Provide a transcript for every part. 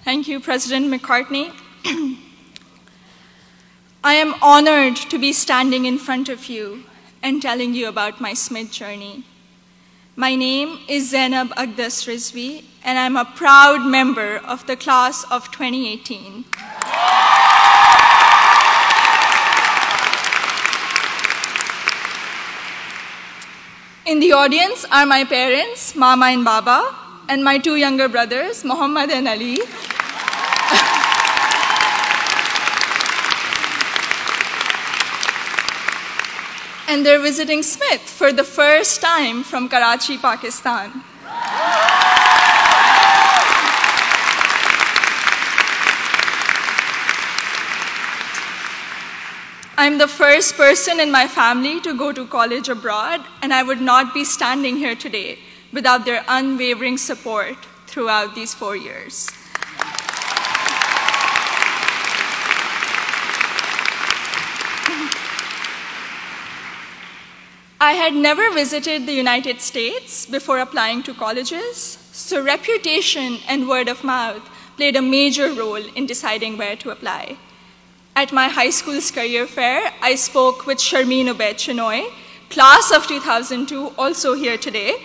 Thank you, President McCartney. I am honored to be standing in front of you and telling you about my Smith journey. My name is Zainab Aqdas Rizvi, and I'm a proud member of the class of 2018. In the audience are my parents, Mama and Baba, and my two younger brothers, Muhammad and Ali. And they're visiting Smith for the first time from Karachi, Pakistan. I'm the first person in my family to go to college abroad, and I would not be standing here today without their unwavering support throughout these 4 years. I had never visited the United States before applying to colleges, so reputation and word of mouth played a major role in deciding where to apply. At my high school's career fair, I spoke with Sharmeen Ubaid Chinoy, class of 2002, also here today,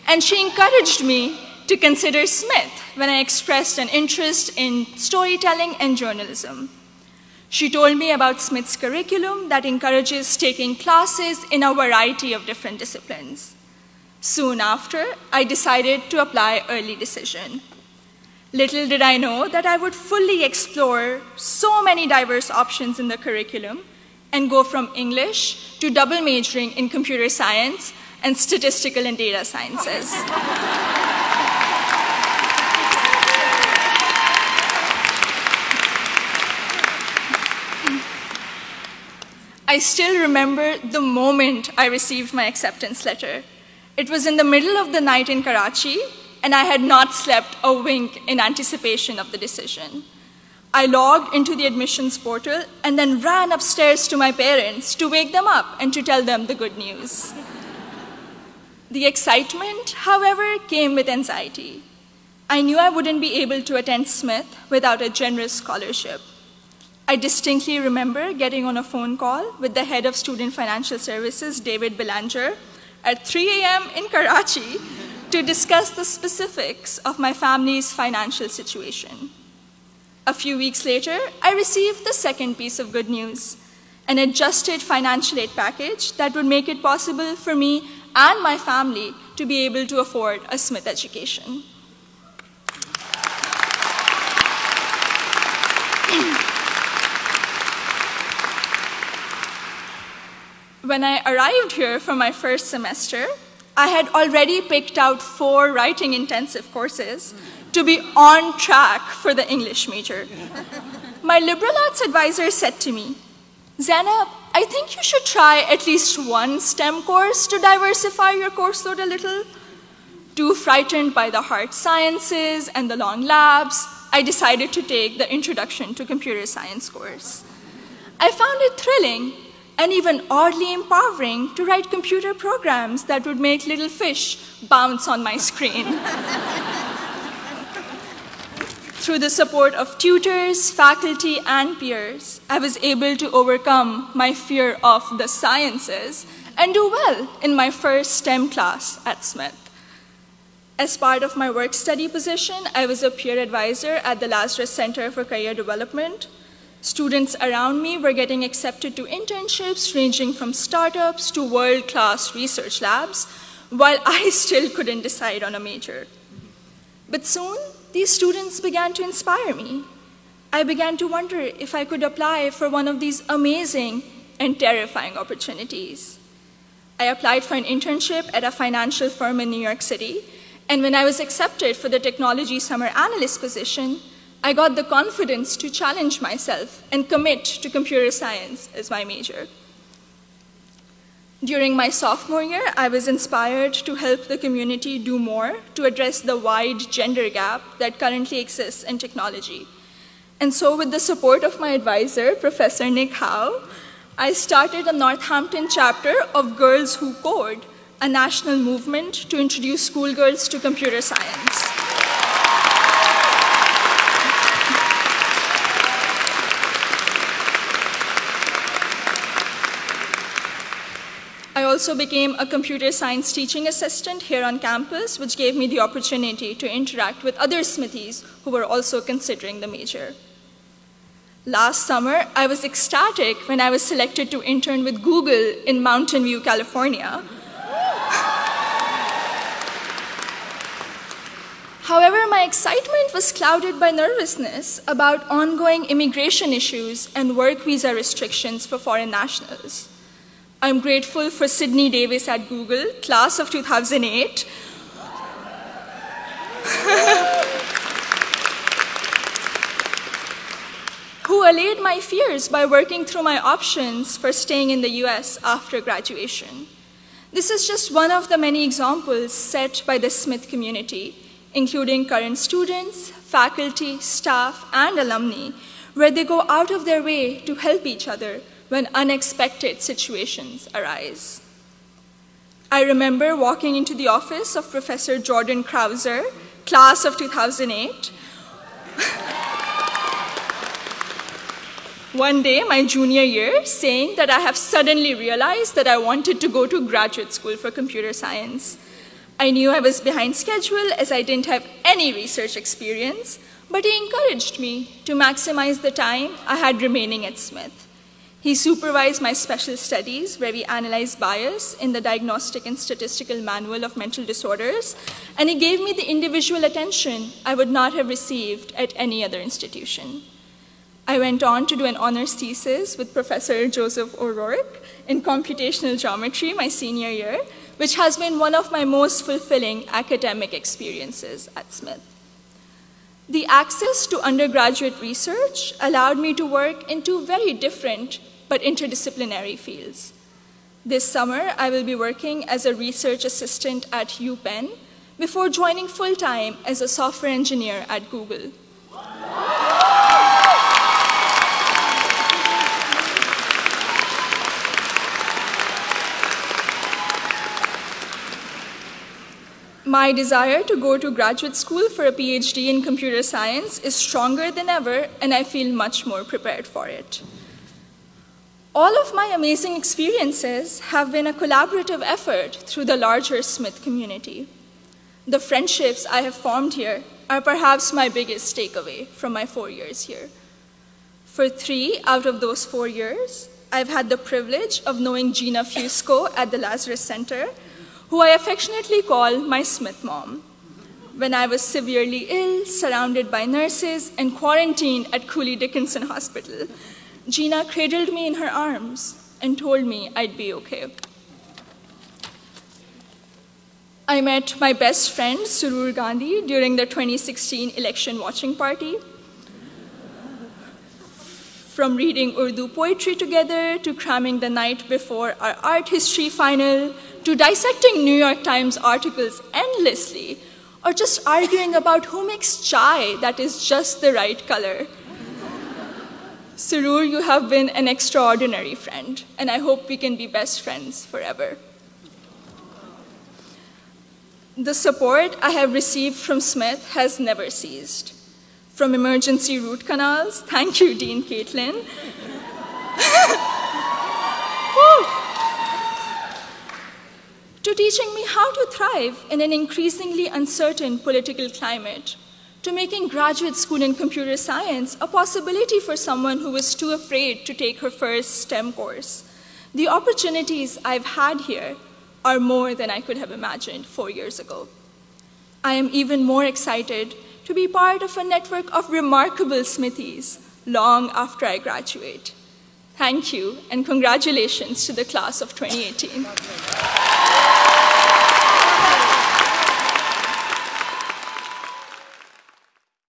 and she encouraged me to consider Smith when I expressed an interest in storytelling and journalism. She told me about Smith's curriculum that encourages taking classes in a variety of different disciplines. Soon after, I decided to apply early decision. Little did I know that I would fully explore so many diverse options in the curriculum and go from English to double majoring in computer science and statistical and data sciences. I still remember the moment I received my acceptance letter. It was in the middle of the night in Karachi, and I had not slept a wink in anticipation of the decision. I logged into the admissions portal and then ran upstairs to my parents to wake them up and to tell them the good news. The excitement, however, came with anxiety. I knew I wouldn't be able to attend Smith without a generous scholarship. I distinctly remember getting on a phone call with the head of Student Financial Services, David Belanger, at 3 a.m. in Karachi to discuss the specifics of my family's financial situation. A few weeks later, I received the second piece of good news, an adjusted financial aid package that would make it possible for me and my family to be able to afford a Smith education. When I arrived here for my first semester, I had already picked out 4 writing-intensive courses to be on track for the English major. My liberal arts advisor said to me, "Zainab, I think you should try at least one STEM course to diversify your course load a little." Too frightened by the hard sciences and the long labs, I decided to take the Introduction to Computer Science course. I found it thrilling and even oddly empowering to write computer programs that would make little fish bounce on my screen. Through the support of tutors, faculty, and peers, I was able to overcome my fear of the sciences and do well in my first STEM class at Smith. As part of my work-study position, I was a peer advisor at the Lazarus Center for Career Development. Students around me were getting accepted to internships ranging from startups to world-class research labs, while I still couldn't decide on a major. But soon, these students began to inspire me. I began to wonder if I could apply for one of these amazing and terrifying opportunities. I applied for an internship at a financial firm in New York City, and when I was accepted for the technology summer analyst position, I got the confidence to challenge myself and commit to computer science as my major. During my sophomore year, I was inspired to help the community do more to address the wide gender gap that currently exists in technology. And so with the support of my advisor, Professor Nick Howe, I started a Northampton chapter of Girls Who Code, a national movement to introduce schoolgirls to computer science. also became a computer science teaching assistant here on campus, which gave me the opportunity to interact with other Smithies who were also considering the major. Last summer, I was ecstatic when I was selected to intern with Google in Mountain View, California. However, my excitement was clouded by nervousness about ongoing immigration issues and work visa restrictions for foreign nationals. I'm grateful for Sydney Davis at Google, class of 2008, who allayed my fears by working through my options for staying in the US after graduation. This is just one of the many examples set by the Smith community, including current students, faculty, staff, and alumni, where they go out of their way to help each other when unexpected situations arise. I remember walking into the office of Professor Jordan Krauser, class of 2008. One day, my junior year, saying that I have suddenly realized that I wanted to go to graduate school for computer science. I knew I was behind schedule as I didn't have any research experience, but he encouraged me to maximize the time I had remaining at Smith. He supervised my special studies, where we analyzed bias in the Diagnostic and Statistical Manual of Mental Disorders, and he gave me the individual attention I would not have received at any other institution. I went on to do an honors thesis with Professor Joseph O'Rourke in computational geometry my senior year, which has been one of my most fulfilling academic experiences at Smith. The access to undergraduate research allowed me to work in two very different but interdisciplinary fields. This summer, I will be working as a research assistant at UPenn before joining full-time as a software engineer at Google. My desire to go to graduate school for a PhD in computer science is stronger than ever, and I feel much more prepared for it. All of my amazing experiences have been a collaborative effort through the larger Smith community. The friendships I have formed here are perhaps my biggest takeaway from my 4 years here. For 3 out of those 4 years, I've had the privilege of knowing Gina Fusco at the Lazarus Center, who I affectionately call my Smith mom. When I was severely ill, surrounded by nurses, and quarantined at Cooley Dickinson Hospital, Gina cradled me in her arms and told me I'd be okay. I met my best friend, Surur Gandhi, during the 2016 election watching party. From reading Urdu poetry together, to cramming the night before our art history final, to dissecting New York Times articles endlessly, or just arguing about who makes chai that is just the right color. Surur, you have been an extraordinary friend, and I hope we can be best friends forever. The support I have received from Smith has never ceased. From emergency root canals, thank you, Dean Caitlin, to teaching me how to thrive in an increasingly uncertain political climate, to making graduate school in computer science a possibility for someone who was too afraid to take her first STEM course. The opportunities I've had here are more than I could have imagined 4 years ago. I am even more excited to be part of a network of remarkable Smithies long after I graduate. Thank you, and congratulations to the class of 2018.